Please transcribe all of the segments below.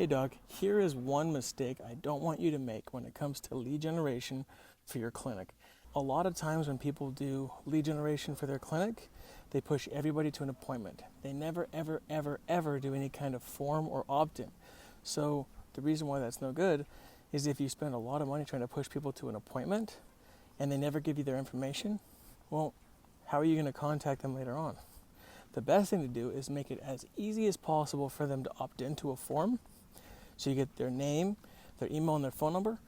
Hey Doug, here is one mistake I don't want you to make when it comes to lead generation for your clinic. A lot of times when people do lead generation for their clinic, they push everybody to an appointment. They never, ever do any kind of form or opt-in. So the reason why that's no good is if you spend a lot of money trying to push people to an appointment and they never give you their information, well, how are you going to contact them later on? The best thing to do is make it as easy as possible for them to opt into a form. So you get their name, their email, and their phone number.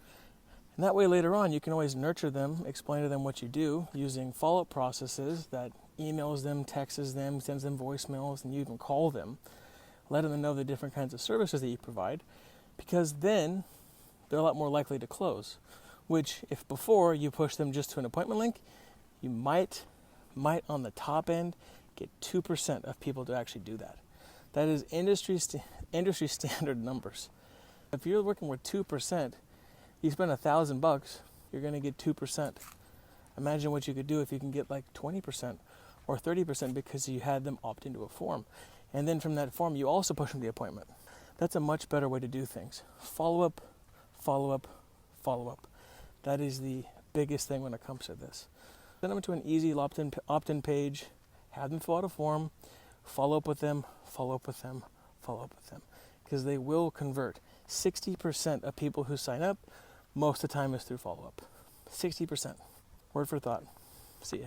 And that way later on you can always nurture them, explain to them what you do using follow-up processes that emails them, texts them, sends them voicemails, and you even call them, letting them know the different kinds of services that you provide, because then they're a lot more likely to close. Which, if before you push them just to an appointment link, you might on the top end get 2% of people to actually do that. That is industry standard numbers. If you're working with 2%, you spend $1,000, you're going to get 2%. Imagine what you could do if you can get like 20% or 30% because you had them opt into a form. And then from that form, you also push them to the appointment. That's a much better way to do things. Follow up, follow up, follow up. That is the biggest thing when it comes to this. Send them to an easy opt-in page, have them fill out a form, follow up with them, follow up with them, follow up with them. Because they will convert. 60% of people who sign up, most of the time is through follow-up. 60%. Word for thought. See ya.